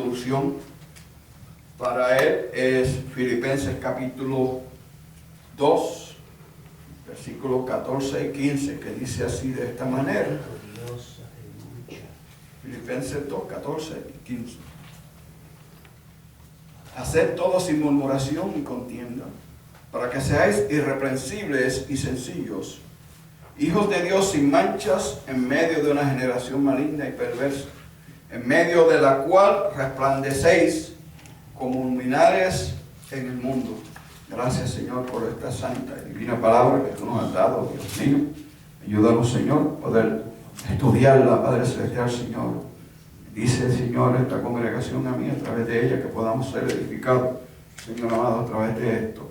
introducción para él es Filipenses capítulo 2, versículos 14 y 15, que dice así de esta manera. Filipenses 2, 14 y 15. Haced todo sin murmuración y contienda, para que seáis irreprensibles y sencillos, hijos de Dios sin manchas, en medio de una generación maligna y perversa, en medio de la cual resplandecéis como luminares en el mundo. Gracias, Señor, por esta santa y divina palabra que tú nos has dado, Dios mío. Ayúdanos, Señor, a poder estudiarla, Padre Celestial, Señor. Dice, Señor, esta congregación a mí, a través de ella, que podamos ser edificados, Señor amado, a través de esto.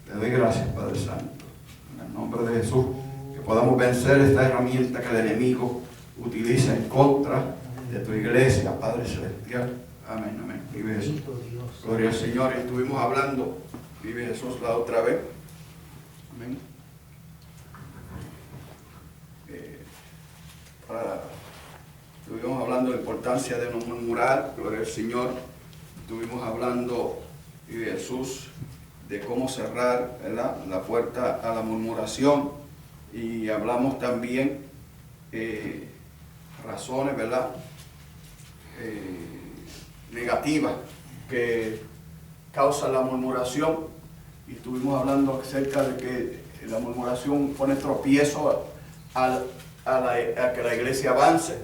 Te doy gracias, Padre Santo, en el nombre de Jesús, que podamos vencer esta herramienta que el enemigo utiliza en contra de tu iglesia, Padre Celestial. Amén, amén. Vive Jesús. Gloria al Señor. Y estuvimos hablando, vive Jesús, la otra vez. Amén. Estuvimos hablando de la importancia de no murmurar, gloria al Señor. Estuvimos hablando, vive Jesús, de cómo cerrar, ¿verdad?, la puerta a la murmuración. Y hablamos también razones, ¿verdad?, negativas que causan la murmuración. Y estuvimos hablando acerca de que la murmuración pone tropiezo a que la iglesia avance,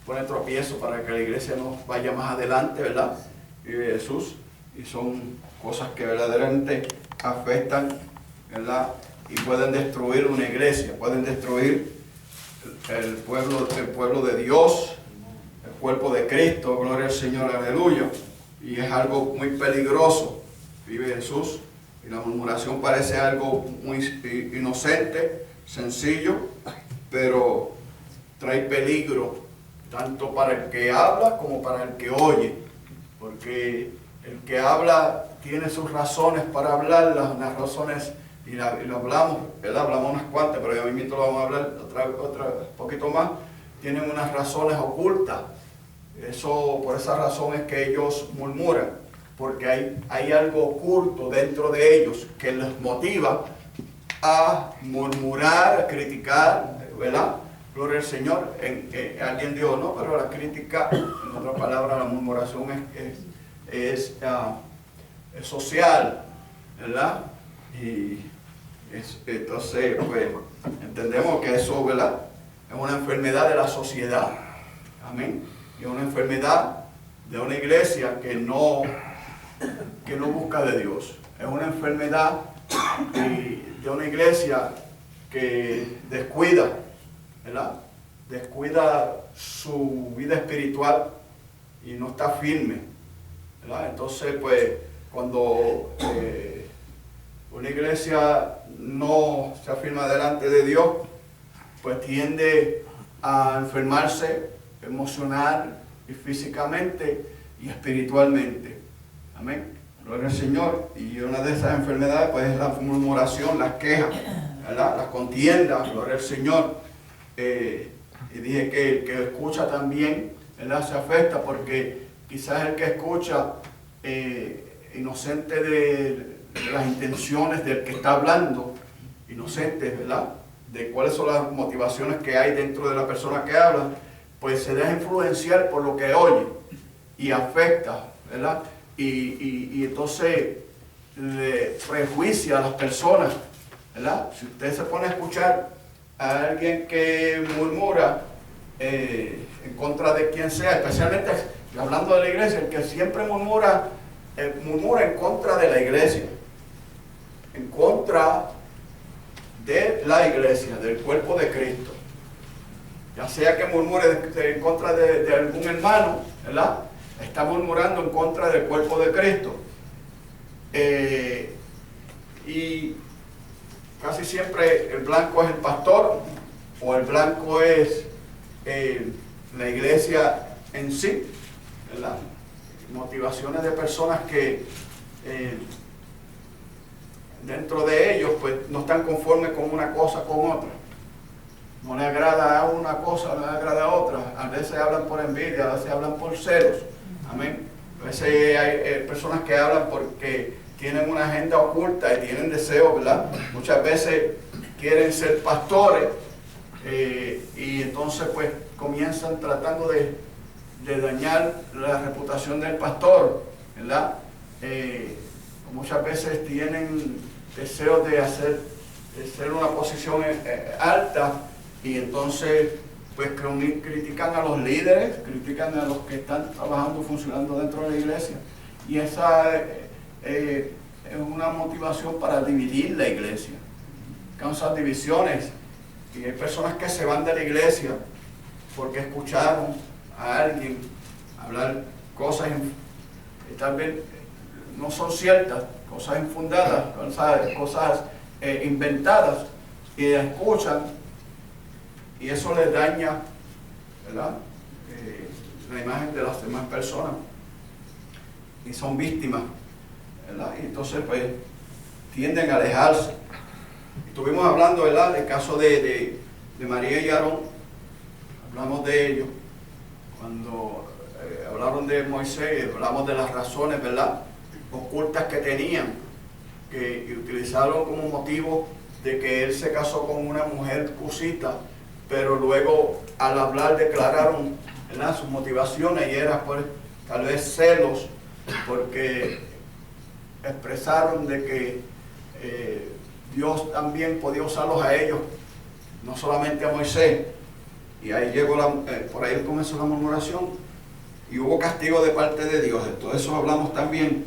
pone tropiezo para que la iglesia no vaya más adelante, ¿verdad? Vive Jesús. Y son cosas que verdaderamente afectan, ¿verdad?, y pueden destruir una iglesia, pueden destruir el pueblo de Dios, el cuerpo de Cristo, gloria al Señor, aleluya. Y es algo muy peligroso, vive Jesús. Y la murmuración parece algo muy inocente, sencillo, pero trae peligro tanto para el que habla como para el que oye, porque el que habla tiene sus razones para hablar, las razones, y lo hablamos, ¿verdad? Hablamos unas cuantas, pero ya mismo lo vamos a hablar otra poquito más. Tienen unas razones ocultas. Por esa razón es que ellos murmuran, porque hay algo oculto dentro de ellos que les motiva a murmurar, a criticar, ¿verdad? Gloria al Señor. Alguien dijo, no, pero la crítica, en otras palabras, la murmuración es social, ¿verdad? Y entonces, pues, entendemos que eso, ¿verdad?, es una enfermedad de la sociedad. Amén. Y es una enfermedad de una iglesia que no busca de Dios. Es una enfermedad de una iglesia que descuida, ¿verdad?, descuida su vida espiritual y no está firme, ¿verdad? Entonces, pues, cuando una iglesia no se afirma delante de Dios, pues tiende a enfermarse emocional y físicamente y espiritualmente. Amén. Gloria al Señor. Y una de esas enfermedades, pues, es la murmuración, las quejas, ¿verdad?, las contiendas. Gloria al Señor. Y dije que el que escucha también, ¿verdad?, se afecta, porque quizás el que escucha inocente de las intenciones del que está hablando, inocente, ¿verdad?, de cuáles son las motivaciones que hay dentro de la persona que habla, pues se deja influenciar por lo que oye y afecta, ¿verdad? Y entonces le prejuicia a las personas, ¿verdad? Si usted se pone a escuchar a alguien que murmura en contra de quien sea, especialmente hablando de la iglesia, el que siempre murmura en contra de la iglesia, en contra de la iglesia, del cuerpo de Cristo. Ya sea que murmure en contra de algún hermano, ¿verdad?, está murmurando en contra del cuerpo de Cristo. Y casi siempre el blanco es el pastor, o el blanco es la iglesia en sí, ¿verdad? Motivaciones de personas que dentro de ellos, pues, no están conformes con una cosa con otra. No le agrada a una cosa, no le agrada a otra. A veces hablan por envidia, a veces hablan por celos. Amén. A veces hay personas que hablan porque tienen una agenda oculta y tienen deseos, ¿verdad? Muchas veces quieren ser pastores y entonces pues comienzan tratando de dañar la reputación del pastor, ¿verdad? Muchas veces tienen deseos de ser una posición alta y entonces pues critican a los líderes, critican a los que están trabajando, funcionando dentro de la iglesia, y esa es una motivación para dividir la iglesia, causar divisiones, y hay personas que se van de la iglesia porque escucharon a alguien hablar cosas que tal vez no son ciertas, cosas infundadas, cosas inventadas, y las escuchan y eso les daña, ¿verdad? La imagen de las demás personas y son víctimas, ¿verdad? Y entonces pues tienden a alejarse. Estuvimos hablando, ¿verdad?, del caso de María y Aarón. Hablamos de ellos cuando hablaron de Moisés, hablamos de las razones, ¿verdad?, ocultas que tenían, que utilizaron como motivo de que él se casó con una mujer cusita, pero luego al hablar declararon, ¿verdad?, sus motivaciones, y era pues tal vez celos, porque expresaron de que Dios también podía usarlos a ellos, no solamente a Moisés, y ahí llegó por ahí comenzó la murmuración y hubo castigo de parte de Dios. De todo eso hablamos también.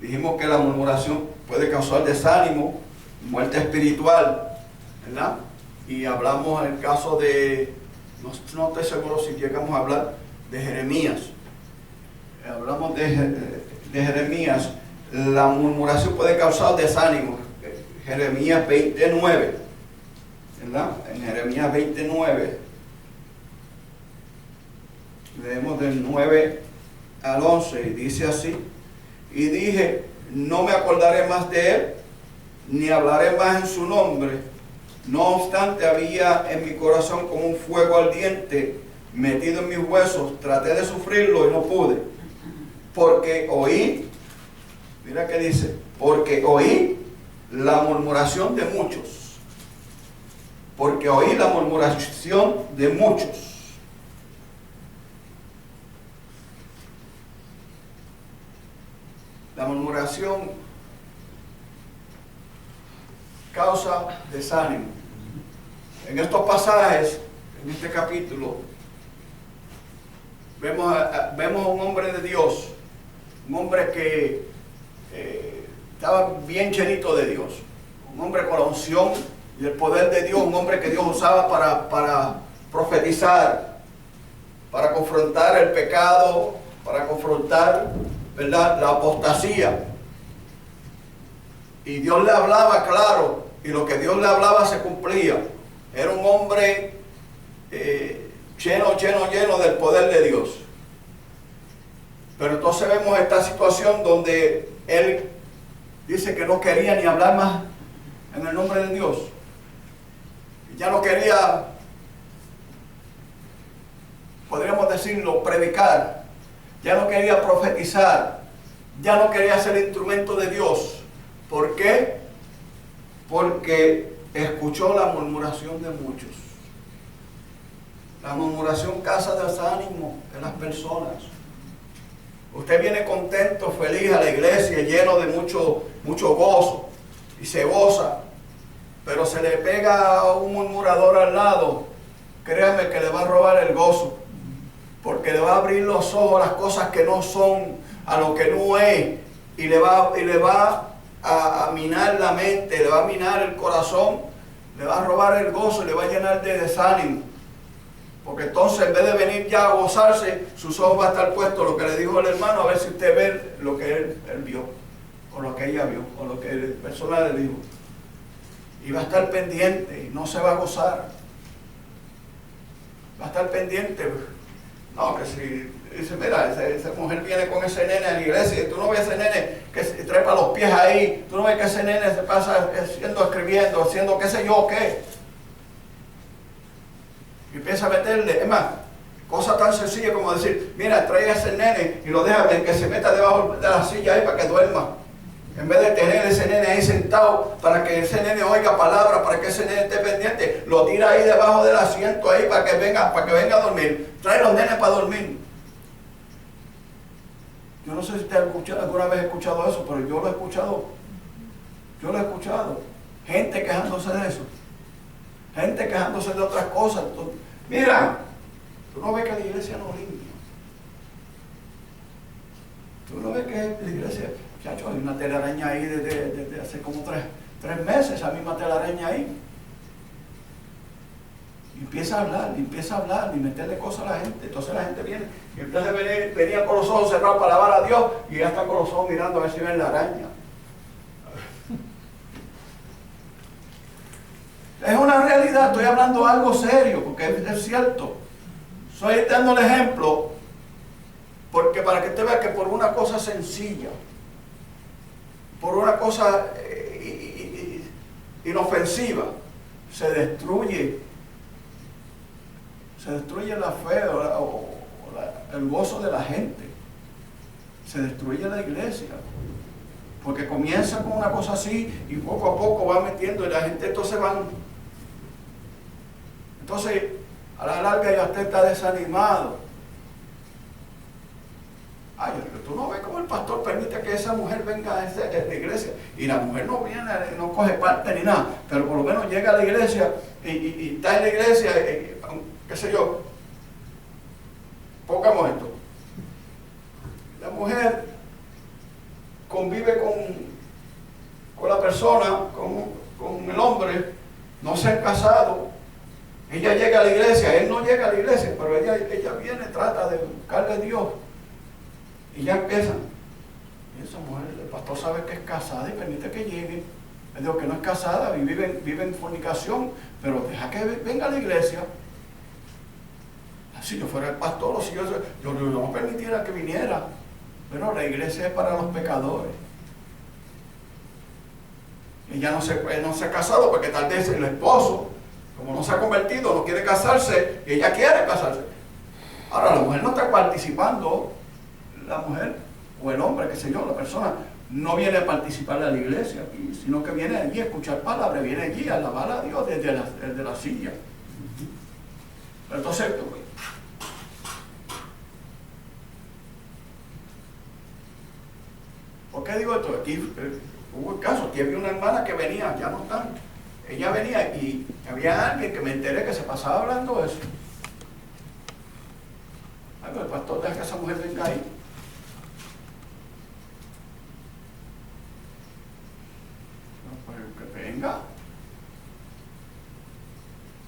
Dijimos que la murmuración puede causar desánimo, muerte espiritual, ¿verdad? Y hablamos en el caso de, no estoy seguro si llegamos a hablar de Jeremías. Hablamos de Jeremías. La murmuración puede causar desánimo. Jeremías 29, ¿verdad? En Jeremías 29 leemos del 9 al 11 y dice así: y dije, no me acordaré más de él, ni hablaré más en su nombre. No obstante, había en mi corazón como un fuego ardiente metido en mis huesos. Traté de sufrirlo y no pude, porque oí, mira que dice, porque oí la murmuración de muchos, porque oí la murmuración de muchos. La murmuración causa desánimo. En estos pasajes, en este capítulo, vemos a un hombre de Dios, un hombre que estaba bien llenito de Dios, un hombre con la unción y el poder de Dios, un hombre que Dios usaba para profetizar, para confrontar el pecado, para confrontar, ¿verdad?, la apostasía. Y Dios le hablaba claro, y lo que Dios le hablaba se cumplía. Era un hombre lleno del poder de Dios. Pero entonces vemos esta situación donde él dice que no quería ni hablar más en el nombre de Dios. Ya no quería, podríamos decirlo, predicar. Ya no quería profetizar. Ya no quería ser instrumento de Dios. ¿Por qué? Porque escuchó la murmuración de muchos. La murmuración causa desánimo en las personas. Usted viene contento, feliz a la iglesia, lleno de mucho gozo, y se goza, pero se le pega a un murmurador al lado, créame que le va a robar el gozo, porque le va a abrir los ojos a las cosas que no son, a lo que no es, y le va a minar la mente, le va a minar el corazón, le va a robar el gozo, le va a llenar de desánimo. Porque entonces, en vez de venir ya a gozarse, sus ojos van a estar puestos, lo que le dijo el hermano, a ver si usted ve lo que él vio, o lo que ella vio, o lo que la persona le dijo. Y va a estar pendiente, y no se va a gozar. Va a estar pendiente. No, que si dice, mira, esa mujer viene con ese nene a la iglesia, y tú no ves ese nene que se trepa los pies ahí, tú no ves que ese nene se pasa escribiendo, haciendo qué sé yo qué. Y empieza a meterle, es más, Cosa tan sencilla como decir, mira, traiga a ese nene y lo deja que se meta debajo de la silla ahí para que duerma. En vez de tener ese nene ahí sentado para que ese nene oiga palabras, para que ese nene esté pendiente, lo tira ahí debajo del asiento ahí para que venga a dormir. Trae los nenes para dormir. Yo no sé si usted alguna vez ha escuchado eso, pero yo lo he escuchado. Yo lo he escuchado. Gente quejándose de eso. Gente quejándose de otras cosas. Mira, tú no ves que la iglesia no limpia. Tú no ves que la iglesia... Chacho, hay una telaraña ahí desde hace como tres meses, esa misma telaraña ahí. Y empieza a hablar, y meterle cosas a la gente. Entonces la gente viene, y entonces venía con los ojos cerrados para alabar a Dios, y ya está con los ojos mirando a ver si ven la araña. Es una realidad, estoy hablando algo serio, porque es cierto. Estoy dando el ejemplo, porque para que usted vea que por una cosa sencilla, por una cosa inofensiva, se destruye la fe o el gozo de la gente, se destruye la iglesia, porque comienza con una cosa así y poco a poco va metiendo y la gente entonces a la larga ya usted está desanimado. Ay, tú no ves cómo el pastor permite que esa mujer venga a la iglesia y la mujer no viene, no coge parte ni nada, pero por lo menos llega a la iglesia y está en la iglesia, qué sé yo. Pongamos esto. La mujer convive con la persona, con el hombre, no se han casado. Ella llega a la iglesia, él no llega a la iglesia, pero ella viene, trata de buscarle a Dios. Y ya empiezan. Y esa mujer, el pastor sabe que es casada y permite que llegue. Le digo que no es casada, vive en fornicación, pero deja que venga a la iglesia. Si yo fuera el pastor o si yo no permitiera que viniera. Bueno, la iglesia es para los pecadores. Ella no se ha casado porque tal vez el esposo, como no se ha convertido, no quiere casarse y ella quiere casarse. Ahora la mujer no está participando. La mujer o el hombre, qué sé yo, la persona no viene a participar de la iglesia aquí, sino que viene allí a escuchar palabras, viene allí a alabar a Dios desde la silla. Entonces, ¿por qué digo esto? Aquí hubo el caso, aquí había una hermana que venía, ya no están, ella venía y había alguien que me enteré que se pasaba hablando de eso. Ay, pero el pastor deja que esa mujer venga ahí. Que venga,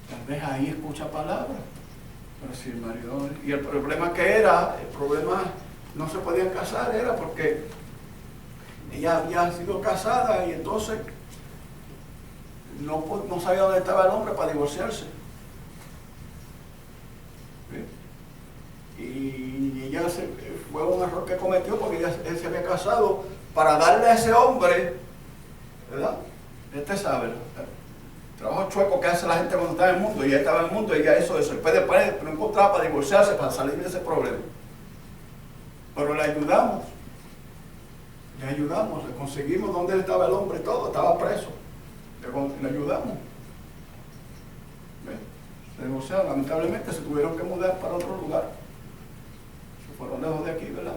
tal vez ahí escucha palabras, pero si el marido, y el problema no se podían casar, era porque ella había sido casada y entonces no sabía dónde estaba el hombre para divorciarse. ¿Sí? Y ella fue un error que cometió porque él se había casado para darle a ese hombre, ¿verdad? Este sabe el trabajo chueco que hace la gente cuando está en el mundo, y ella estaba en el mundo y ella hizo eso. Después no encontraba para divorciarse, para salir de ese problema. Pero le ayudamos, le conseguimos dónde estaba el hombre y todo, estaba preso. Le ayudamos. ¿Ves? Se divorciaron, lamentablemente se tuvieron que mudar para otro lugar. Se fueron lejos de aquí, ¿verdad?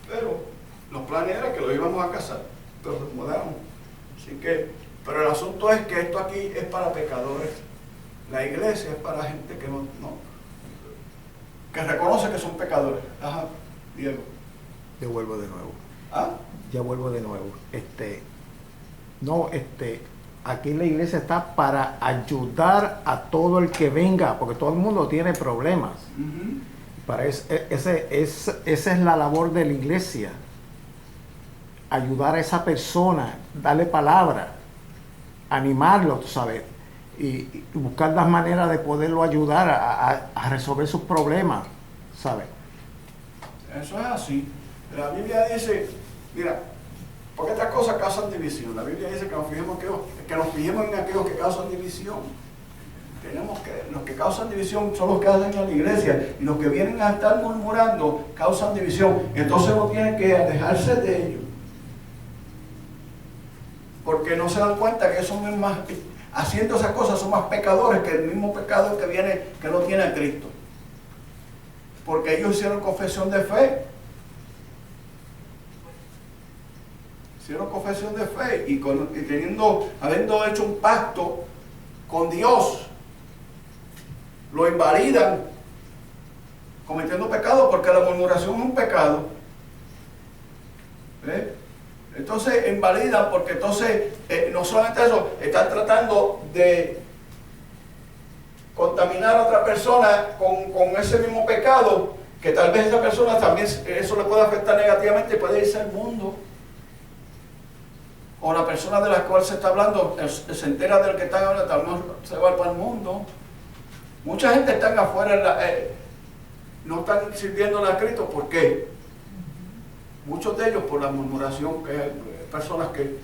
Pero los planes eran que lo íbamos a casar, pero se mudaron. Así que, pero el asunto es que esto aquí es para pecadores. La iglesia es para gente que que reconoce que son pecadores. Ajá, Diego. Yo vuelvo de nuevo. ¿Ah? Ya vuelvo de nuevo. Aquí la iglesia está para ayudar a todo el que venga, porque todo el mundo tiene problemas. Uh-huh. Esa es la labor de la iglesia. Ayudar a esa persona, darle palabra, animarlo, tú sabes, y buscar las maneras de poderlo ayudar a resolver sus problemas, ¿sabes? Eso es así. La Biblia dice, mira, porque estas cosas causan división. La Biblia dice que nos fijemos en aquellos que causan división. Los que causan división son los que hacen en la iglesia, y los que vienen a estar murmurando causan división. Entonces uno tiene que alejarse de ellos, porque no se dan cuenta que son más, haciendo esas cosas son más pecadores que el mismo pecado que no tiene a Cristo, porque ellos hicieron confesión de fe. Hicieron confesión de fe y habiendo hecho un pacto con Dios, lo invalidan cometiendo pecado, porque la murmuración es un pecado. Entonces invalidan, porque entonces no solamente eso, están tratando de contaminar a otra persona con ese mismo pecado, que tal vez esa persona también eso le puede afectar negativamente y puede irse al mundo. O la persona de la cual se está hablando se entera del que están hablando, también se va para el mundo. Mucha gente está afuera, no están sirviéndole a Cristo. ¿Por qué? Muchos de ellos por la murmuración, que hay personas que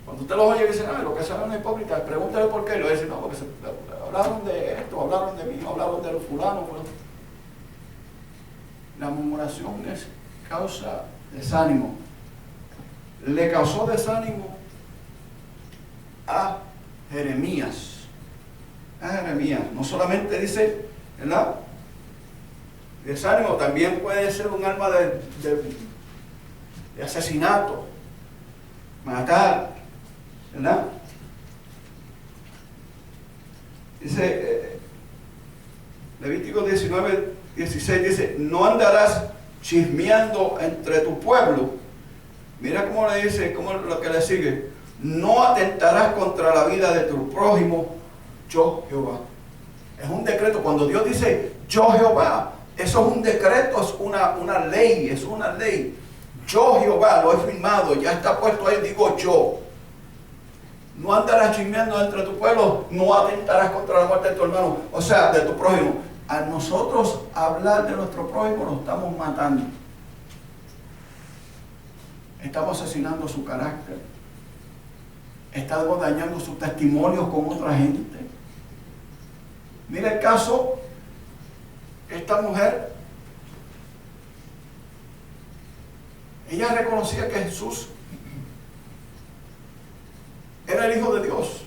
cuando usted los oye dicen, lo que saben es hipócrita, pregúntale por qué, y lo dicen, no, porque hablaron de esto, hablaron de mí, hablaron de los fulanos. La murmuración es causa desánimo. Le causó desánimo a Jeremías. No solamente dice, ¿verdad? Desánimo también puede ser un alma de asesinato, matar, ¿verdad? Dice Levítico 19:16, dice, no andarás chismeando entre tu pueblo. Mira cómo le dice, cómo lo que le sigue, no atentarás contra la vida de tu prójimo, yo Jehová. Es un decreto. Cuando Dios dice yo Jehová, eso es un decreto, es una ley, es una ley. Yo Jehová, lo he firmado, ya está puesto ahí, digo yo. No andarás chismeando entre tu pueblo, no atentarás contra la muerte de tu hermano, o sea, de tu prójimo. A nosotros hablar de nuestro prójimo lo estamos matando. Estamos asesinando su carácter. Estamos dañando su testimonio con otra gente. Mira el caso, esta mujer, ella reconocía que Jesús era el Hijo de Dios.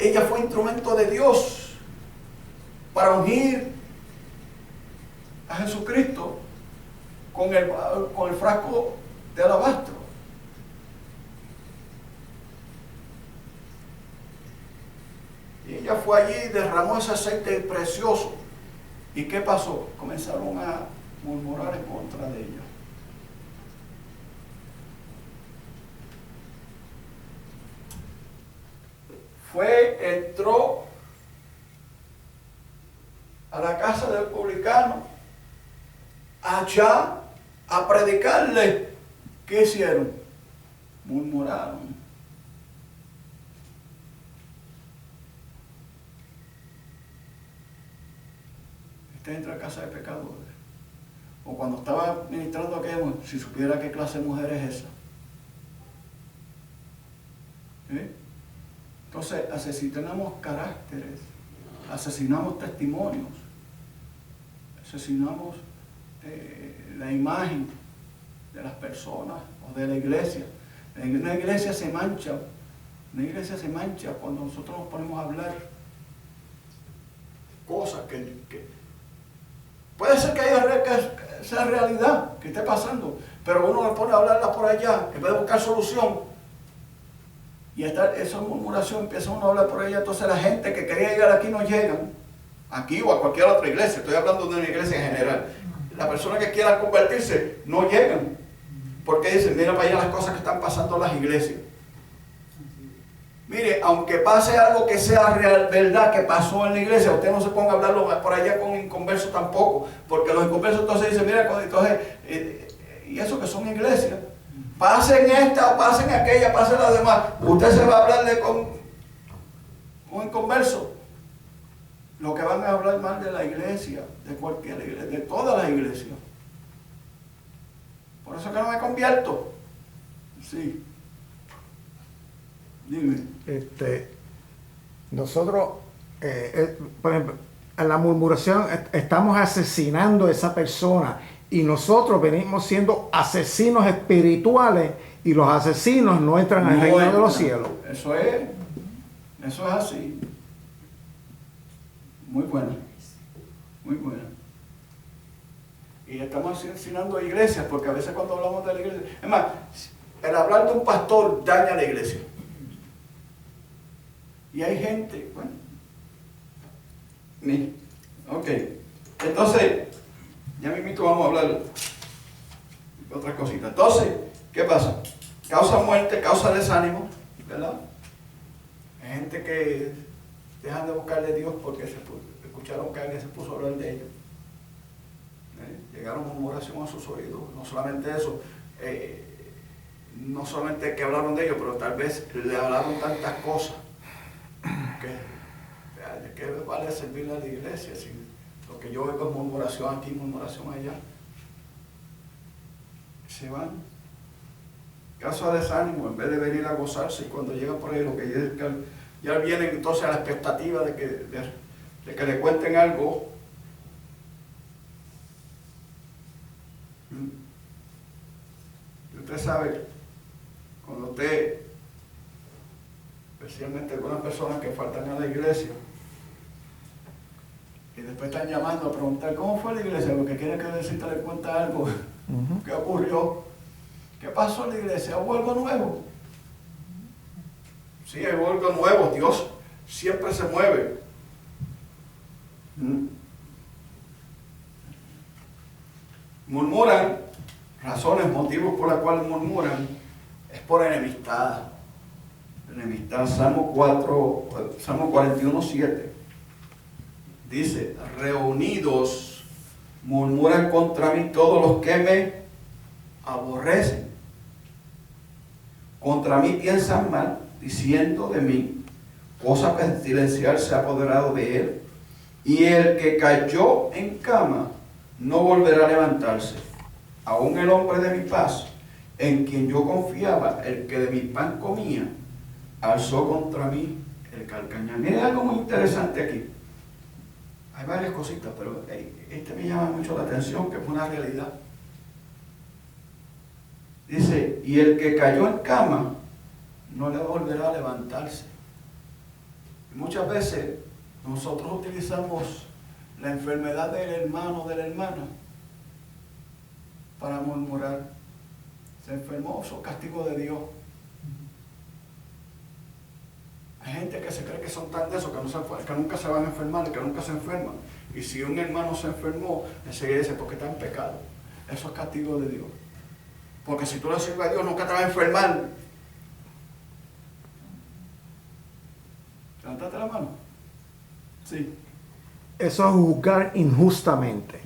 Ella fue instrumento de Dios para ungir a Jesucristo con el frasco de alabastro. Y ella fue allí y derramó ese aceite precioso. ¿Y qué pasó? Comenzaron a murmurar en contra de ella. Entró a la casa del publicano, allá a predicarle. ¿Qué hicieron? Murmuraron. Usted entra a casa de pecadores. O cuando estaba ministrando aquello, si supiera qué clase de mujer es esa. Entonces, asesinamos caracteres, asesinamos testimonios, asesinamos la imagen de las personas o de la iglesia. Una iglesia se mancha cuando nosotros nos ponemos a hablar cosas que puede ser que sea realidad, que esté pasando, pero uno le pone a hablarlas por allá, en vez de buscar solución. Y esa murmuración empieza uno a hablar por ella, entonces la gente que quería llegar aquí no llegan, aquí o a cualquier otra iglesia, estoy hablando de una iglesia en general. La persona que quiera convertirse no llegan, porque dicen, mira para allá las cosas que están pasando en las iglesias. Mire, aunque pase algo que sea real, verdad, que pasó en la iglesia, usted no se ponga a hablarlo por allá con inconversos tampoco, porque los inconversos entonces dicen, mira, entonces, y eso que son iglesias, pasen esta o pasen aquella, pasen la demás, usted se va a hablarle con un inconverso. Lo que van a hablar mal de la iglesia, de cualquier iglesia, de todas las iglesias. Por eso que no me convierto. Sí. Dime. Nosotros por ejemplo, en la murmuración estamos asesinando a esa persona y nosotros venimos siendo asesinos espirituales y los asesinos no entran al reino de los cielos. Eso es así. Muy bueno, muy bueno. Y estamos asesinando a iglesias, porque a veces cuando hablamos de la iglesia, es más, el hablar de un pastor daña a la iglesia. Y hay gente, bueno, ok, entonces, ya mismito vamos a hablar de otras cositas. Entonces, ¿qué pasa? Causa muerte, causa desánimo, ¿verdad? Hay gente que dejan de buscarle a Dios porque escucharon que alguien se puso a hablar de ellos. Llegaron murmuración a sus oídos. No solamente eso, no solamente que hablaron de ellos, pero tal vez le hablaron tantas cosas que ¿de qué vale servirle a la iglesia si lo que yo oigo es murmuración aquí, murmuración allá? Se van. Caso de desánimo, en vez de venir a gozarse, y cuando llegan por ahí, lo que ya vienen entonces a la expectativa de que le cuenten algo. Y usted sabe, cuando usted, especialmente algunas personas que faltan a la iglesia, y después están llamando a preguntar cómo fue la iglesia, lo que quieren que decirte le cuenta algo, ¿qué ocurrió? ¿Qué pasó en la iglesia? ¿Hubo algo nuevo? Sí, hay algo nuevo. Dios siempre se mueve. Murmuran, razones, motivos por los cuales murmuran, es por enemistad. Enemistad, Salmo 41:7. Dice, reunidos murmuran contra mí todos los que me aborrecen. Contra mí piensan mal, diciendo de mí, cosa pestilencial se ha apoderado de él, y el que cayó en cama no volverá a levantarse. Aún el hombre de mi paz, en quien yo confiaba, el que de mi pan comía, alzó contra mí el calcañar. Miren algo muy interesante aquí. Hay varias cositas, pero este me llama mucho la atención, que es una realidad. Dice, y el que cayó en cama no le volverá a levantarse. Y muchas veces nosotros utilizamos la enfermedad del hermano o de la hermana para murmurar. Se enfermó, eso es castigo de Dios. Hay gente que se cree que son tan de esos que nunca se van a enfermar, que nunca se enferman. Y si un hermano se enfermó, enseguida dice, porque está en pecado. Eso es castigo de Dios. Porque si tú le sirves a Dios, nunca te vas a enfermar. Levantate la mano. Sí. Eso es juzgar injustamente.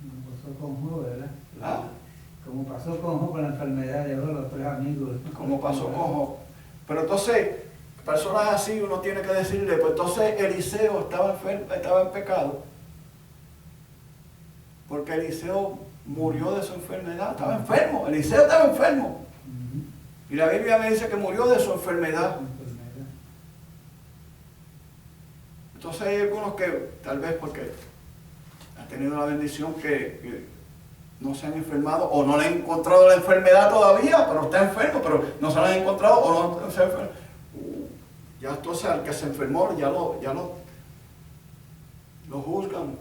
Como pasó con Job, ¿verdad? ¿Ah? Como pasó con Job con la enfermedad de los tres amigos. Como pasó con Job. Pero entonces, personas así uno tiene que decirle, pues entonces Eliseo estaba enfermo, estaba en pecado. Porque Eliseo murió de su enfermedad, estaba enfermo, Eliseo estaba enfermo. Y la Biblia me dice que murió de su enfermedad. Entonces hay algunos que, tal vez porque han tenido la bendición que no se han enfermado o no le han encontrado la enfermedad todavía, pero está enfermo, pero no se la han encontrado o no se ha enfermado. Ya entonces al que se enfermó ya lo juzgan.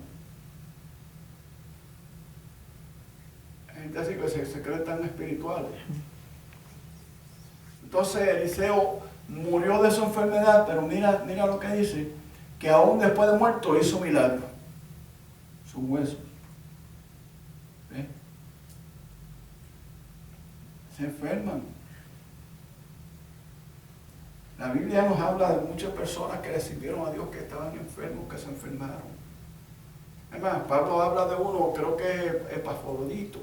Hay gente así que se cree tan espiritual. Entonces Eliseo murió de su enfermedad, pero mira lo que dice, que aún después de muerto hizo milagro. Sus huesos. ¿Ve? Se enferman. La Biblia nos habla de muchas personas que le sirvieron a Dios que estaban enfermos, que se enfermaron. Además, Pablo habla de uno, creo que es Epafrodito.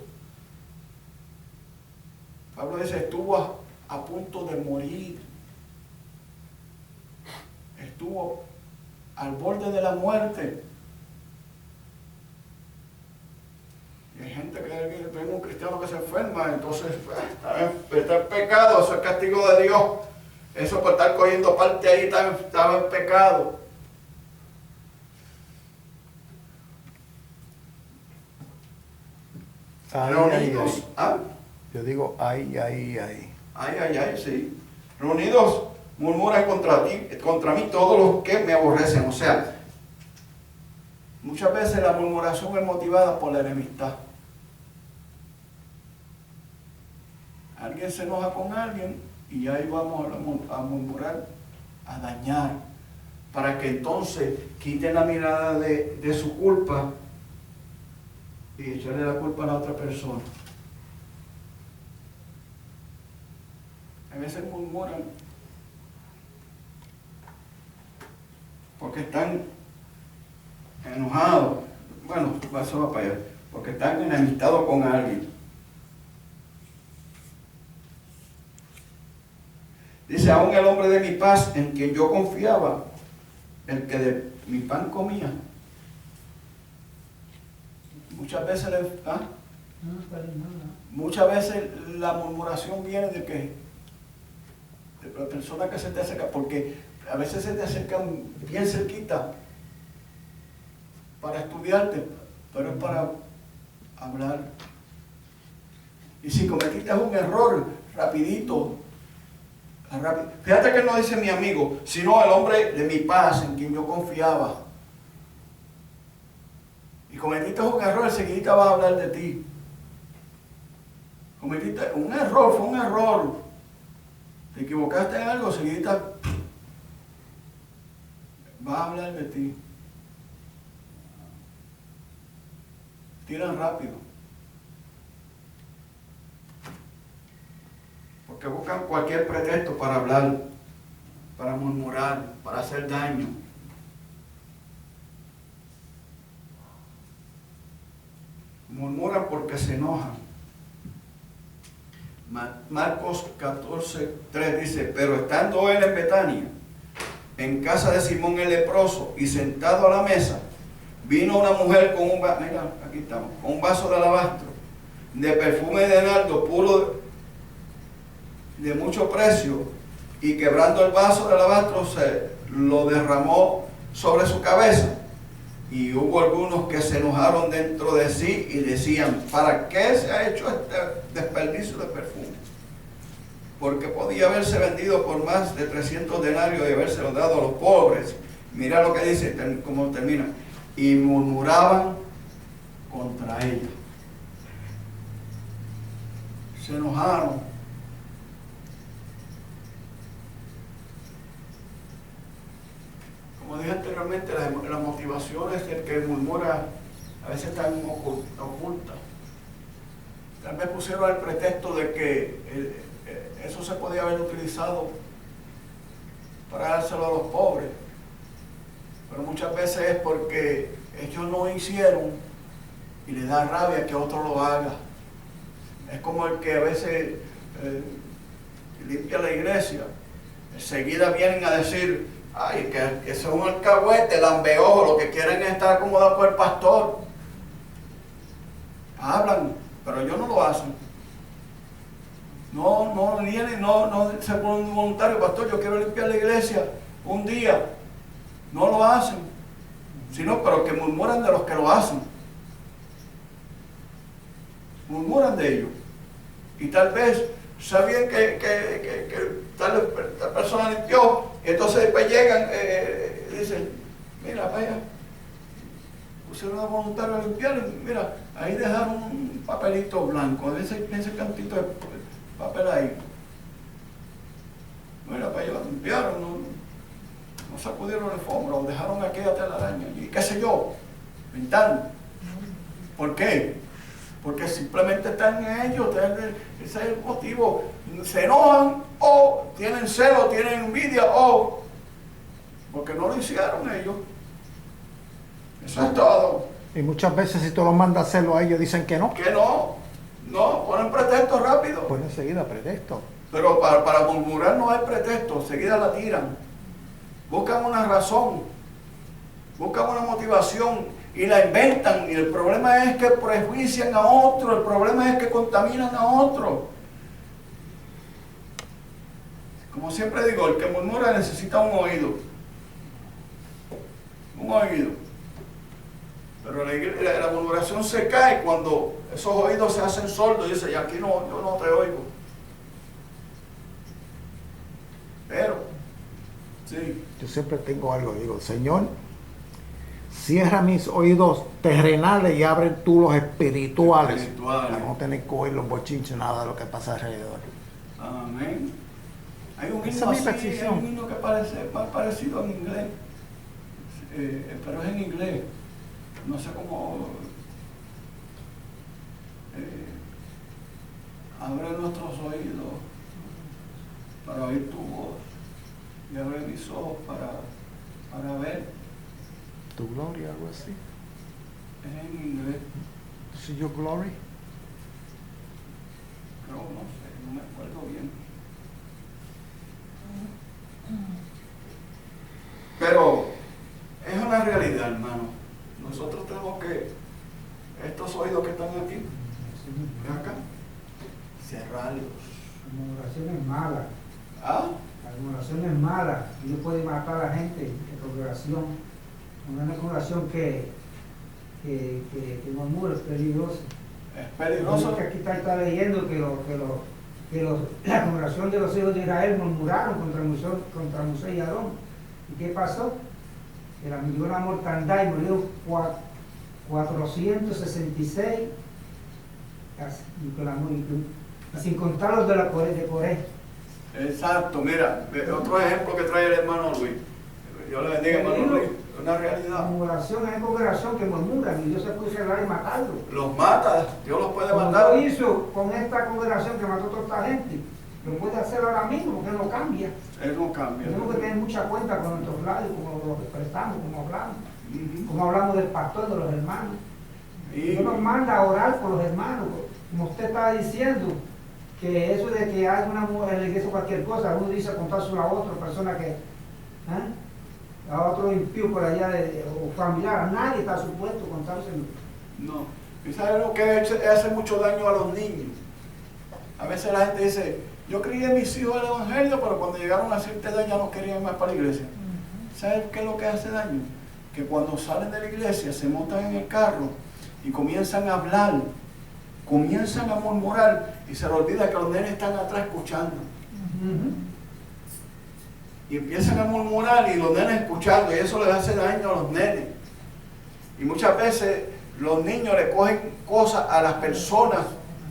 Pablo dice, estuvo a punto de morir. Estuvo al borde de la muerte. Y hay gente que ve un cristiano que se enferma, entonces está en pecado, eso es castigo de Dios. Eso por estar cogiendo parte ahí estaba en pecado. Ay, reunidos. ay, ay. ¿Ah? Yo digo, ay, ay, ay. Ay, sí. Reunidos murmuran contra mí todos los que me aborrecen. O sea, muchas veces la murmuración es motivada por la enemistad. Alguien se enoja con alguien y ahí vamos a murmurar, a dañar, para que entonces quiten la mirada de su culpa y echarle la culpa a la otra persona. A veces murmuran porque están enojados. Bueno, eso va para allá. Porque están enemistados con alguien. Dice, aún el hombre de mi paz, en quien yo confiaba, el que de mi pan comía. Muchas veces, muchas veces la murmuración viene de que de la persona que se te acerca, porque a veces se te acercan bien cerquita para estudiarte, pero es para hablar. Y si cometiste un error, rapidito. Fíjate que no dice mi amigo, sino el hombre de mi paz, en quien yo confiaba. Y cometiste un error, enseguida va a hablar de ti. Cometiste un error, fue un error. Te equivocaste en algo, enseguida va a hablar de ti. Tiran rápido. Porque buscan cualquier pretexto para hablar, para murmurar, para hacer daño. Murmuran porque se enojan. Marcos 14:3 dice, pero estando él en Betania, en casa de Simón el leproso, y sentado a la mesa, vino una mujer con un vaso de alabastro, de perfume de nardo puro de mucho precio, y quebrando el vaso de alabastro se lo derramó sobre su cabeza. Y hubo algunos que se enojaron dentro de sí y decían, ¿para qué se ha hecho este desperdicio de perfume? Porque podía haberse vendido por más de 300 denarios y habérselo dado a los pobres. Mira lo que dice, cómo termina. Y murmuraban contra ella. Se enojaron. Como dije anteriormente, las motivaciones del que murmura a veces están ocultas. Tal vez pusieron el pretexto de que eso se podía haber utilizado para dárselo a los pobres. Pero muchas veces es porque ellos no hicieron y les da rabia que otro lo haga. Es como el que a veces limpia la iglesia. Enseguida vienen a decir, ay, que son alcahuete, lambeojo, lo que quieren es estar acomodados por el pastor. Hablan, pero ellos no lo hacen. No vienen, no se ponen voluntario, pastor, yo quiero limpiar la iglesia un día. No lo hacen, sino pero que murmuran de los que lo hacen. Murmuran de ellos. Y tal vez sabían que tal persona limpió, y entonces después llegan y dicen, mira, vaya, pusieron a voluntario a limpiar, mira, ahí dejaron un papelito blanco, ese cantito de papel ahí. Mira, vaya, lo limpiaron, no sacudieron el fombro, dejaron aquella telaraña, y qué sé yo, pintando. ¿Por qué? Porque simplemente están en ellos, ese es el motivo. Se enojan, o tienen celo, tienen envidia, o porque no lo hicieron ellos. Eso es todo. Y muchas veces si tú los mandas a hacerlo a ellos dicen que no. Que no, ponen pretexto rápido. Pues enseguida pretexto. Pero para murmurar no hay pretexto, enseguida la tiran. Buscan una razón, buscan una motivación y la inventan. Y el problema es que prejuician a otro, el problema es que contaminan a otro. Como siempre digo, el que murmura necesita un oído. Un oído. Pero la murmuración se cae cuando esos oídos se hacen sordos y dice, y aquí no, yo no te oigo. Pero, sí. Yo siempre tengo algo, digo, Señor, cierra mis oídos terrenales y abre tú los espirituales. Para no tener que oír los bochinches, nada de lo que pasa alrededor. Amén. Hay un Esa himno es mi así, petición. hay un himno que parece más parecido en inglés, pero es en inglés. No sé cómo. Abre nuestros oídos para oír tu voz y abre mis ojos para ver. Tu gloria, algo así. Es en inglés, See your glory. creo, no sé, no me acuerdo bien. Pero es una realidad, hermano. Nosotros tenemos que, estos oídos que están aquí, ven acá, cerrarlos. La murmuración es mala. ¿Ah? La murmuración es mala. Y no puede matar a la gente en congregación. Una congregación que murmura es peligrosa. Es peligroso. Que aquí está leyendo que la congregación de los hijos de Israel murmuraron contra Moisés y Aarón. ¿Y qué pasó? Que la llegó la mortandad y murió 466, sin contar los de la Coré. Exacto, mira, otro ejemplo que trae el hermano Luis. Yo le bendiga, hermano Luis. Es una La realidad. murmuración es congregación que murmuran y Dios se puede cerrar y matarlo. Los mata, Dios los puede Como matar. Dios hizo con esta congregación que mató a toda esta gente, lo puede hacer ahora mismo porque no cambia. Él no cambia. Tenemos que tener mucha cuenta con nuestros labios, como lo expresamos, como hablamos. Ujú. Como hablamos del pastor, de los hermanos. Y Dios nos manda a orar por los hermanos. Como usted estaba diciendo, que eso de que hay una mujer en la iglesia cualquier cosa, uno dice contárselo a otra persona que, a otro impío por allá o familiar, a nadie está supuesto contárselo. no. ¿Y sabe lo que hace mucho daño a los niños? A veces la gente dice, yo crié a mis hijos al evangelio, pero cuando llegaron a cierta edad ya no querían más para la iglesia. ¿Sabe qué es lo que hace daño? Que cuando salen de la iglesia se montan en el carro y comienzan a hablar, comienzan a murmurar y se les olvida que los nenes están atrás escuchando. Y empiezan a murmurar y los nenes escuchando y eso les hace daño a los nenes. Y muchas veces los niños le cogen cosas a las personas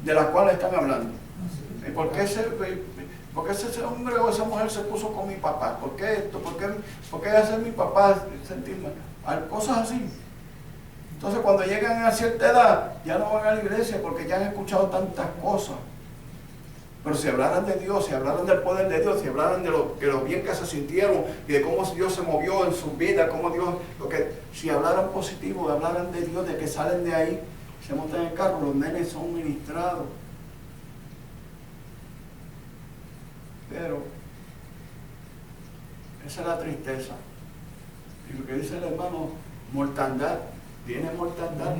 de las cuales están hablando. ¿Y por qué ese hombre o esa mujer se puso con mi papá? ¿Por qué esto? ¿Por qué hace mi papá sentir mal? Cosas así. Entonces cuando llegan a cierta edad ya no van a la iglesia porque ya han escuchado tantas cosas. Pero si hablaran de Dios, si hablaran del poder de Dios, si hablaran de lo bien que se sintieron y de cómo Dios se movió en sus vidas, cómo Dios, si hablaran positivo, hablaran de Dios, de que salen de ahí, se montan en el carro, los nenes son ministrados. Pero esa es la tristeza. Y lo que dice el hermano, mortandad, viene mortandad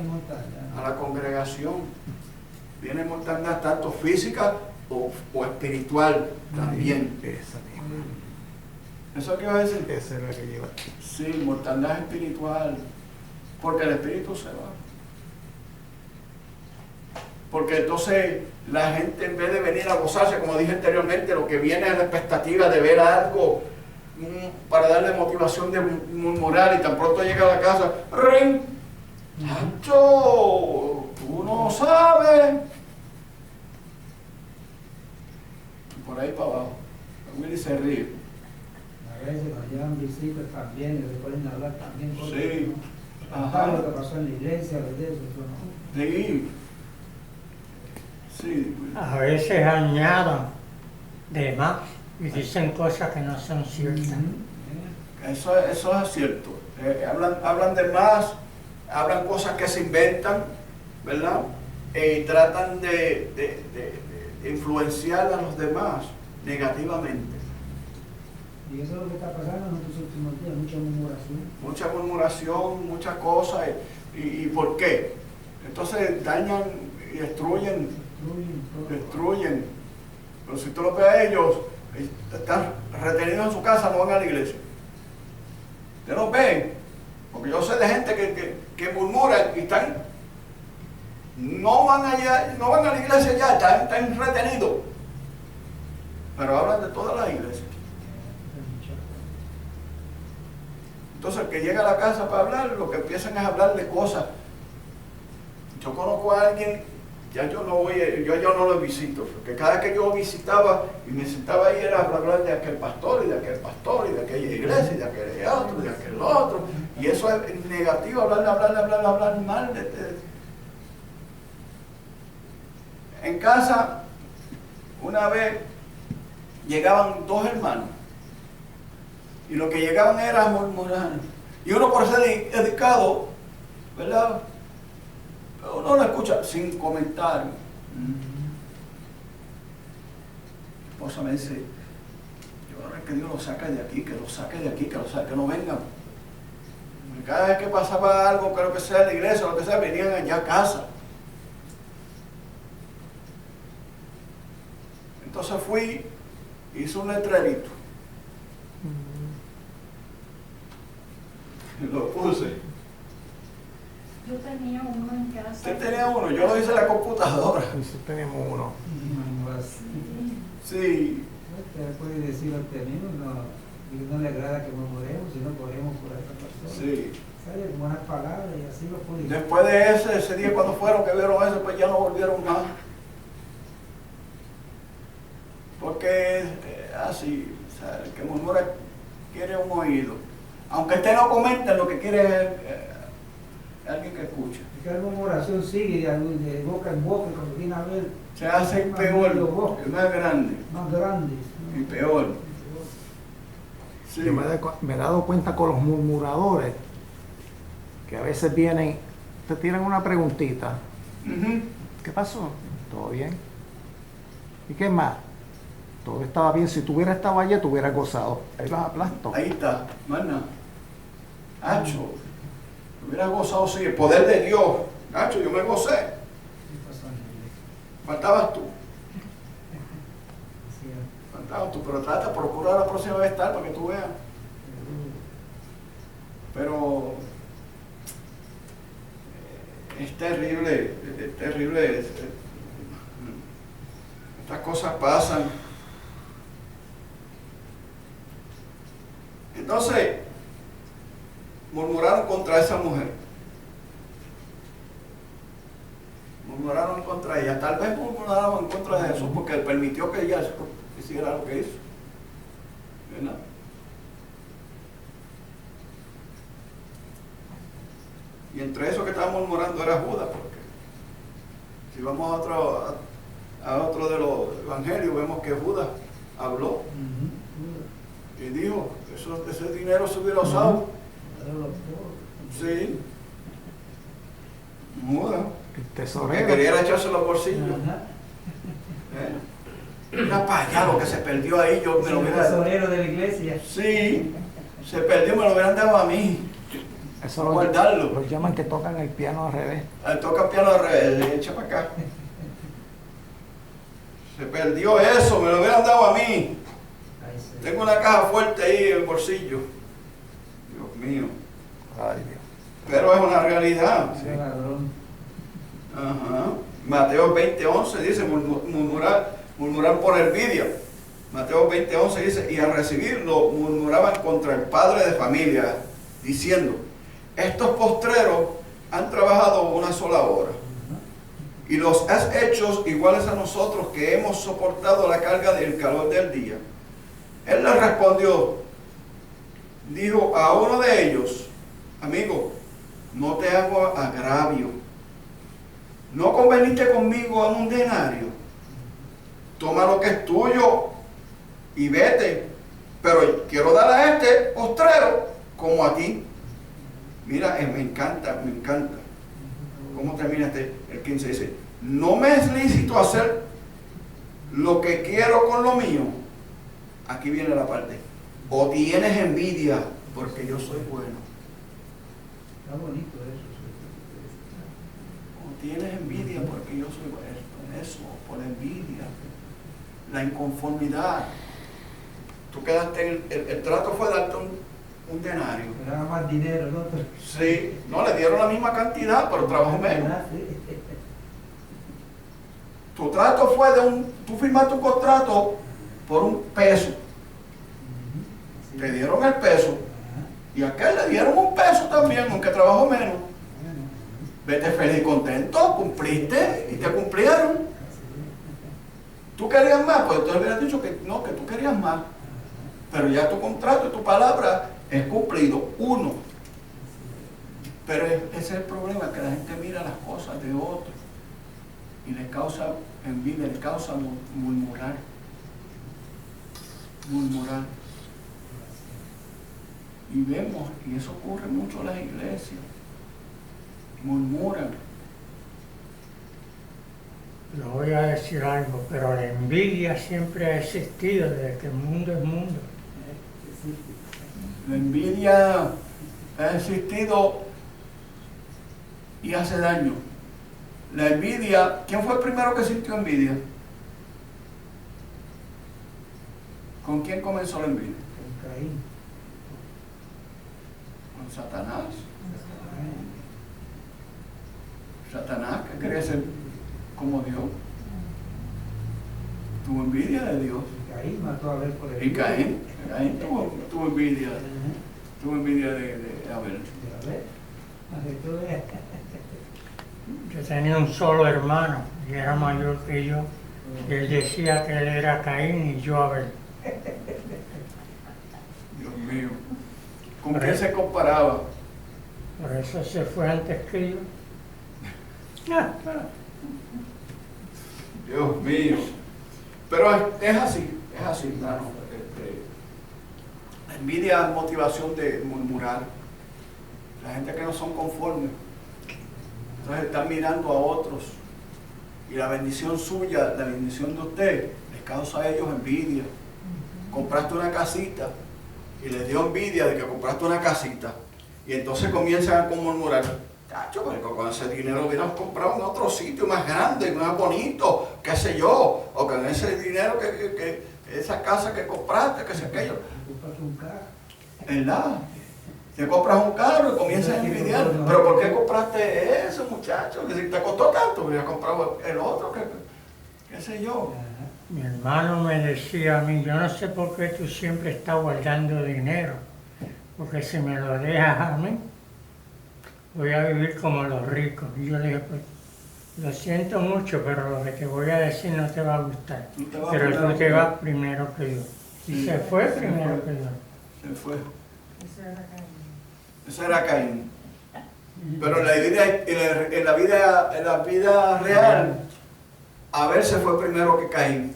a la congregación, viene mortandad tanto física o espiritual también. Esa misma. ¿Eso qué va a decir? Esa es la que lleva. Sí, mortandad espiritual, porque el espíritu se va. Porque entonces la gente, en vez de venir a gozarse, como dije anteriormente, lo que viene es la expectativa de ver algo para darle motivación de murmurar, y tan pronto llega a la casa, ¡ring! ¡Chacho! Tú no sabes. Y por ahí para abajo. Willy se ríe. A veces nos llevan visitas también y se pueden hablar también. Sí. Ajá. Lo que pasó en la iglesia, de eso, ¿no? Sí. Sí. A veces añadan de más y dicen cosas que no son ciertas. Eso es cierto. Hablan de más, hablan cosas que se inventan, ¿verdad? Y tratan de influenciar a los demás negativamente. Y eso es lo que está pasando en estos últimos días, mucha murmuración. Mucha murmuración, muchas cosas. ¿Y por qué? Entonces dañan y destruyen. Pero si tú lo ves a ellos, están retenidos en su casa, no van a la iglesia. Usted los ve, Porque yo sé de gente que murmura y no van allá, no van a la iglesia ya, están retenidos. Pero hablan de todas las iglesias. Entonces el que llega a la casa para hablar, lo que empiezan es hablar de cosas. Yo conozco a alguien, ya yo no lo visito, porque cada vez que yo visitaba y me sentaba ahí era para hablar de aquel pastor y de aquel pastor y de aquella iglesia y de aquel otro y de aquel otro. Y eso es negativo, hablar mal de. En casa, una vez llegaban dos hermanos y lo que llegaban era a murmurar. Y uno por ser educado, ¿verdad? Uno lo escucha sin comentario. Mi esposa me dice, yo creo que Dios lo saque de aquí, que lo saque de aquí, que no vengan. Y cada vez que pasaba algo, creo que sea en la iglesia o lo que sea, venían allá a casa. Entonces fui, hice un letrerito. Y lo puse. Yo tenía uno en casa. Usted tenía uno, yo lo hice en la computadora. Nosotros teníamos uno. Sí. Usted puede decir lo tenemos, no le agrada que murmuremos, sino corremos por esa persona. Sí. Sale buenas palabras y así lo puede. Después de ese día cuando fueron que vieron eso, pues ya no volvieron más. Porque así, o sea, el que murmura quiere un oído. Aunque usted no comente, lo que quiere es alguien que escuche. Es que la murmuración sigue de boca en boca, cuando viene a ver. Se hace peor, es más grande Más grandes. y peor. Sí. Yo me he dado cuenta con los murmuradores que a veces vienen, te tiran una preguntita. Ujú. ¿Qué pasó? ¿Todo bien? ¿Y qué más? Todo estaba bien. Si tú hubieras estado allí, te hubieras gozado. Ahí los aplasto. Ahí está, mana. Hacho, hubiera gozado, sí, el poder de Dios. Hacho, yo me gocé. Faltabas tú. Faltabas tú, pero trata, procura la próxima vez estar para que tú veas. Pero es terrible, es terrible. Estas cosas pasan. Entonces, murmuraron contra esa mujer. Murmuraron contra ella. Tal vez murmuraron en contra de Jesús porque él permitió que ella hiciera lo que hizo. ¿Verdad? Y entre eso que estaban murmurando era Judas, porque si vamos a otro de los evangelios, vemos que Judas habló y dijo, ese dinero se hubiera usado. Sí. Judas. El Que tesorero. quería echarse los bolsillos. Era para allá lo que se perdió ahí, yo me lo El hubiera. tesorero de la iglesia. Sí, se perdió, me lo hubieran dado a mí. Eso Guardarlo. lo llaman que tocan el piano al revés. Toca piano al revés, le echa para acá. Se perdió eso, me lo hubieran dado a mí. Ahí sí. Tengo una caja fuerte ahí en el bolsillo. Dios mío. Ay, Dios. Pero es una realidad. Era ladrón. Ajá. Mateo 20:11 dice murmurar por envidia. Mateo 20:11 dice, y al recibirlo murmuraban contra el padre de familia, diciendo, estos postreros han trabajado una sola hora y los has hecho iguales a nosotros que hemos soportado la carga del calor del día. Él les respondió, dijo a uno de ellos, amigo, no te hago agravio. ¿No conveniste conmigo en un denario? Toma lo que es tuyo y vete. Pero quiero dar a este postrero como a ti. Mira, me encanta. ¿Cómo termina el 15? Dice, no me es lícito hacer lo que quiero con lo mío. Aquí viene la parte. O tienes envidia porque yo soy bueno. Está bonito eso. Tienes envidia porque yo soy bueno. Eso, por envidia. La inconformidad. Tú quedaste el trato fue darte un denario. Le daba más dinero, ¿no? Sí, no le dieron la misma cantidad, pero trabajó menos. Tu trato fue tú firmaste un contrato por $1. Te dieron el peso. Y a aquel le dieron $1 también, aunque trabajó menos. Vete feliz y contento, cumpliste y te cumplieron. ¿Tú querías más? Pues tú hubieras dicho que no, que tú querías más. Pero ya tu contrato y tu palabra es cumplido. Uno. Pero ese es el problema, que la gente mira las cosas de otros y les causa envidia, les causa murmurar. Murmurar. Y vemos, y eso ocurre mucho en las iglesias. Murmuran. Le voy a decir algo, pero la envidia siempre ha existido desde que el mundo es mundo. La envidia ha existido y hace daño. La envidia, ¿quién fue el primero que sintió envidia? ¿Con quién comenzó la envidia? Con Caín. Con Satanás. Satanás, que quería ser como Dios, tuvo envidia de Dios. Caín mató a Abel por el Y Caín tuvo envidia de Abel. De Abel. Así tú ves. Yo tenía un solo hermano y era mayor que yo. Y él decía que él era Caín y yo Abel. Dios mío. ¿Con qué se comparaba? Por eso se fue antes que yo. Dios mío. Pero es así, hermano. La envidia es motivación de murmurar. La gente que no son conformes. Entonces están mirando a otros. Y la bendición suya, la bendición de usted, les causa a ellos envidia. Compraste una casita y les dio envidia de que compraste una casita. Y entonces comienzan a murmurar. Chacho, pero con ese dinero hubiéramos comprado en otro sitio más grande, más bonito, qué sé yo. O con ese dinero que esa casa que compraste, que sé aquello. Compraste un carro. ¿Verdad? Te compras un carro y comienzas a envidiar. Pero ¿por qué compraste eso, muchacho? Que si te costó tanto, hubieras comprado el otro, qué sé yo. Mi hermano me decía a mí, yo no sé por qué tú siempre estás guardando dinero, porque si me lo dejas a mí, voy a vivir como los ricos. Y yo le dije, pues, lo siento mucho, pero lo que te voy a decir no te va a gustar. Pero tú te vas primero que yo. Y se fue primero que yo. Se fue. Eso era Caín. Ese era Caín. Pero en la vida real, Abel se fue primero que Caín.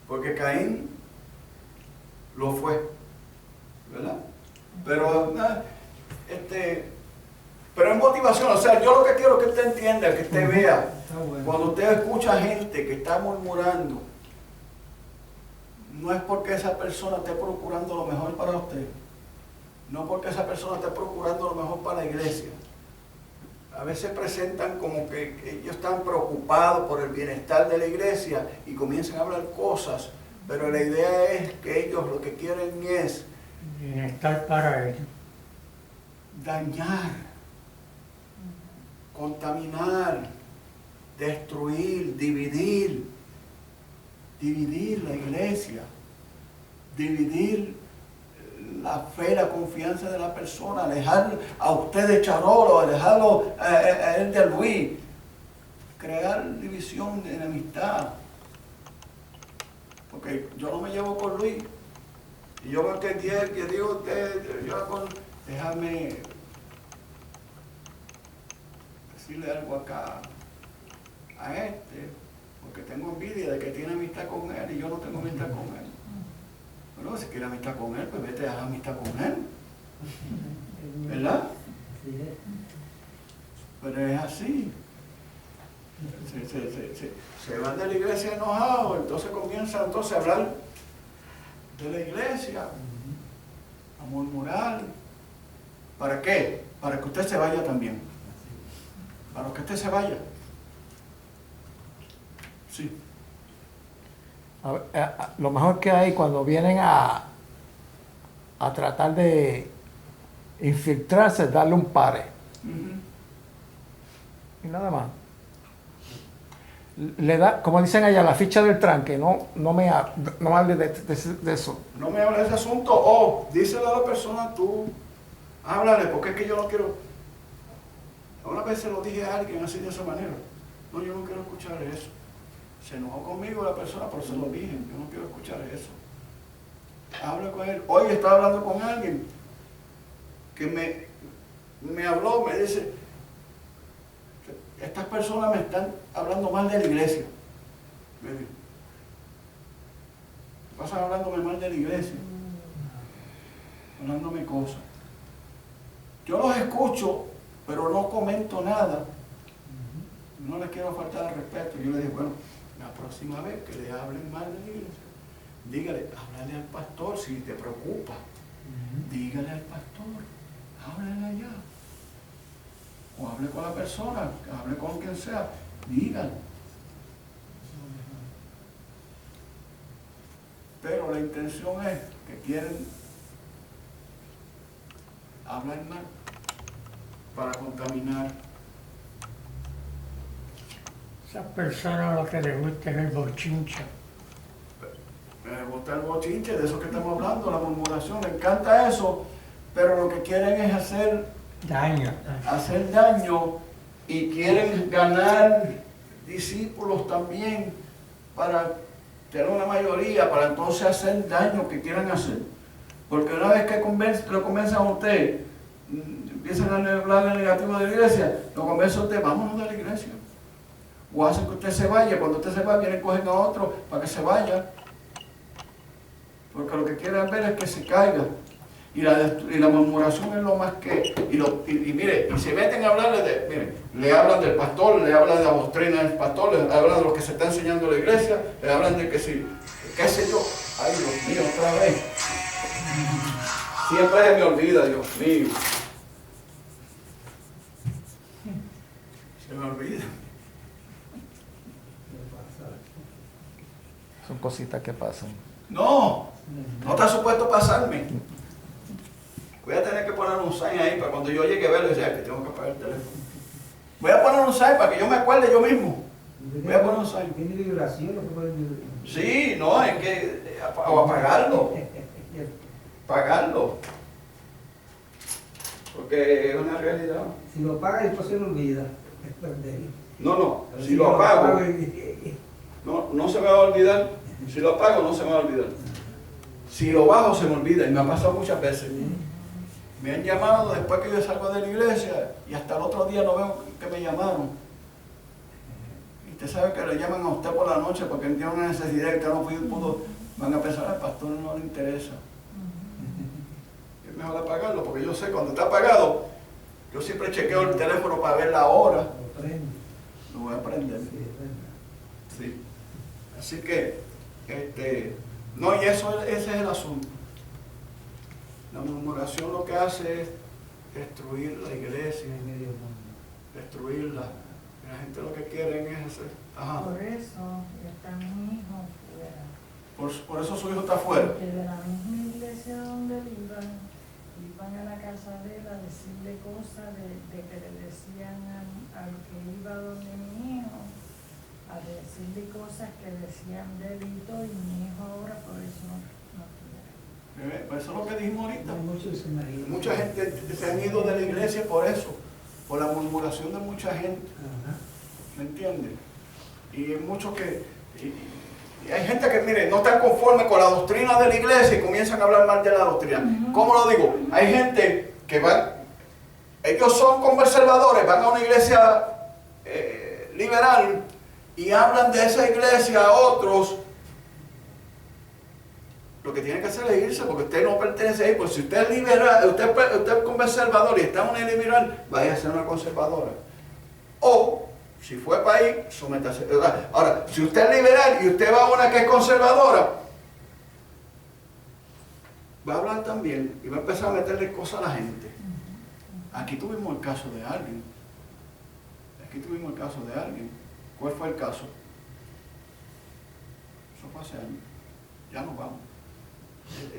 Porque Caín lo fue. ¿Verdad? Pero es motivación. O sea, yo lo que quiero es que usted entienda, que usted vea. Cuando usted escucha gente que está murmurando, no es porque esa persona esté procurando lo mejor para usted. No porque esa persona esté procurando lo mejor para la iglesia. A veces presentan como que ellos están preocupados por el bienestar de la iglesia y comienzan a hablar cosas, pero la idea es que ellos lo que quieren es Bienestar para ellos. dañar, contaminar, destruir, dividir la iglesia, dividir la fe, la confianza de la persona, alejar a usted de Charolo, alejarlo a él de Luis, crear división de enemistad. Porque yo no me llevo con Luis, y yo veo que digo déjame decirle algo acá a porque tengo envidia de que tiene amistad con él y yo no tengo amistad con él. Bueno, si quiere amistad con él, pues vete a hacer amistad con él. ¿Verdad? Pero es así. Se van de la iglesia enojados, entonces comienzan a hablar de la iglesia, a murmurar. ¿Para qué? Para que usted se vaya también. Para que usted se vaya. Sí. Lo mejor que hay cuando vienen a a tratar de infiltrarse, darle un pare. Y nada más. Le da, como dicen allá, la ficha del tranque, no me hable de eso. No me hables de ese asunto, o díselo a la persona, tú, háblale, porque es que yo no quiero. Una vez se lo dije a alguien así de esa manera. No, yo no quiero escuchar eso. Se enojó conmigo la persona, pero se lo dije, yo no quiero escuchar eso. Habla con él. Hoy estaba hablando con alguien que me habló, me dice, estas personas me están hablando mal de la iglesia. Me dijo, pasan hablándome mal de la iglesia, hablándome cosas. Yo los escucho, pero no comento nada. No les quiero faltar al respeto. Yo le dije, bueno, la próxima vez que le hablen mal de la iglesia, dígale, háblale al pastor si te preocupa. Dígale al pastor, háblale allá. O hable con la persona, hable con quien sea, dígale. Pero la intención es que quieren hablar mal para contaminar. Esas personas lo que les gusta es el bochinche. Me gusta el bochinche, de eso que estamos hablando, la murmuración, me encanta eso, pero lo que quieren es hacer daño y quieren ganar discípulos también para tener una mayoría, para entonces hacer daño que quieran hacer. Porque una vez que lo convencen a usted, empiezan a hablar negativo de la iglesia, lo convencen a usted, vámonos de la iglesia. O hacen que usted se vaya, cuando usted se va vienen, cogen a otro para que se vaya. Porque lo que quieren ver es que se caiga. Y la murmuración es lo más que... Y mire, y se meten a hablarle de... Mire, le hablan del pastor, le hablan de la doctrina del pastor, le hablan de lo que se está enseñando en la iglesia, le hablan de que si... ¿Qué sé yo? Ay, Dios mío, otra vez. Siempre se me olvida, Dios mío. Se me olvida. Son cositas que pasan. No está supuesto pasarme. Voy a tener que poner un sign ahí para cuando yo llegue a verlo y decir que tengo que apagar el teléfono. Voy a poner un sign para que yo me acuerde yo mismo. Voy a poner un sign. ¿Tiene vibración? ¿Lo que puede vibrar? Sí, no, es que o apagarlo. Apagarlo. Porque es una realidad. Si lo paga, después se lo olvida. No, si lo apago, no se me va a olvidar. Si lo apago, no se me va a olvidar. Si lo bajo, se me olvida. Y me ha pasado muchas veces. Me han llamado después que yo salgo de la iglesia y hasta el otro día no veo que me llamaron. Y usted sabe que le llaman a usted por la noche porque tiene una necesidad que no pudo. Van a pensar, al pastor no le interesa. Es mejor apagarlo porque yo sé cuando está apagado, yo siempre chequeo el teléfono para ver la hora. Lo voy a prender. Sí. Así que, no, y ese es el asunto. La murmuración lo que hace es destruir la iglesia, destruirla. La gente lo que quieren es hacer. Ajá. Por eso está mi hijo fuera. Por eso su hijo está afuera. Porque de la misma iglesia donde iban a la casa de él a decirle cosas de que le decían al que iba donde mi hijo, a decirle cosas que decían delito y mi hijo ahora por eso no quiere. Eso es lo que dijimos ahorita. Mucha Mucha gente se han ido de la iglesia por eso, por la murmuración de mucha gente. ¿Me entiendes? Y hay muchos que... Y hay gente que, mire, no están conformes con la doctrina de la iglesia y comienzan a hablar mal de la doctrina. ¿Cómo lo digo? Hay gente que van... Ellos son conservadores, van a una iglesia liberal y hablan de esa iglesia a otros. Lo que tiene que hacer es irse porque usted no pertenece ahí. Pues si usted es liberal, usted es conservador y está en una liberal, vaya a ser una conservadora. O, si fue para ahí, sométase. Ahora, si usted es liberal y usted va a una que es conservadora, va a hablar también y va a empezar a meterle cosas a la gente. Aquí tuvimos el caso de alguien. ¿Cuál fue el caso? Eso fue hace años. Ya nos vamos.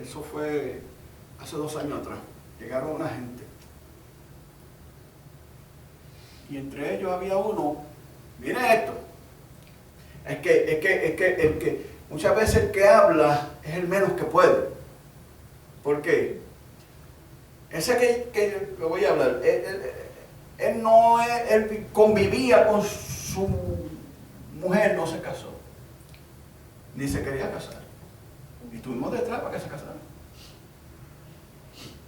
Eso fue hace 2 años atrás, llegaron una gente. Y entre ellos había uno, mire esto, es que muchas veces el que habla es el menos que puede. ¿Por qué? Ese que le voy a hablar, él no es, él convivía con su mujer, no se casó, ni se quería casar. Y estuvimos detrás para que se casara.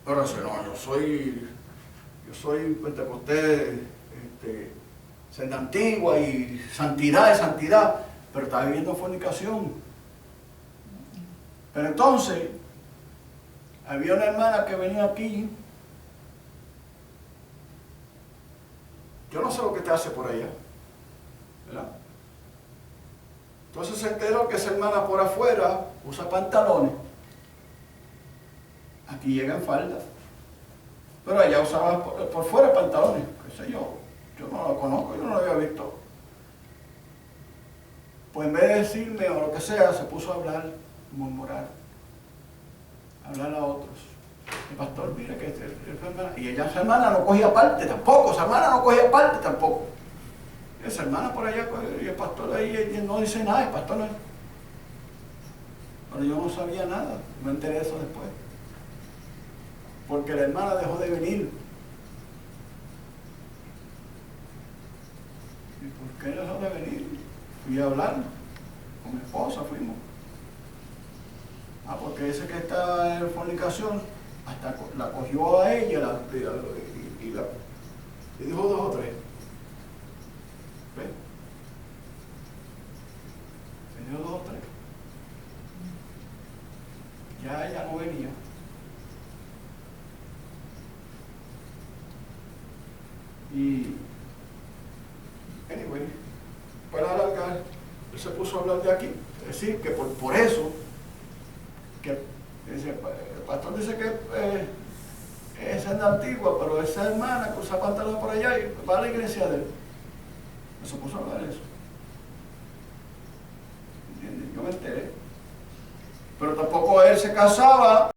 Pero eso no, yo soy pentecostés, senda antigua y santidad, pero estaba viviendo en fornicación. Pero entonces, había una hermana que venía aquí. Yo no sé lo que te hace por allá, ¿verdad? Entonces se enteró que esa hermana por afuera usa pantalones. Aquí llega en falda. Pero ella usaba por fuera pantalones, qué sé yo. Yo no la conozco, yo no la había visto. Pues en vez de decirme o lo que sea, se puso a hablar, murmurar, hablar a otros. El pastor, mire que esa hermana, y esa hermana no cogía parte tampoco, Esa hermana por allá, y el pastor ahí él no dice nada, el pastor no. Pero yo no sabía nada, me enteré de eso después. Porque la hermana dejó de venir. ¿Y por qué dejó de venir? Fui a hablar con mi esposa, fuimos. Porque ese que está en fornicación, hasta la cogió a ella y dijo 2 o 3. ¿Ves? Se dio 2 o 3. Ya ella no venía. Y, anyway, para alargar, él se puso a hablar de aquí. Es decir, que por eso, que el pastor dice que es senda antigua, pero esa hermana que usa pantalones por allá y va a la iglesia de él. Él se puso a hablar de eso. ¿Entiendes? Yo me enteré. Pero tampoco él se casaba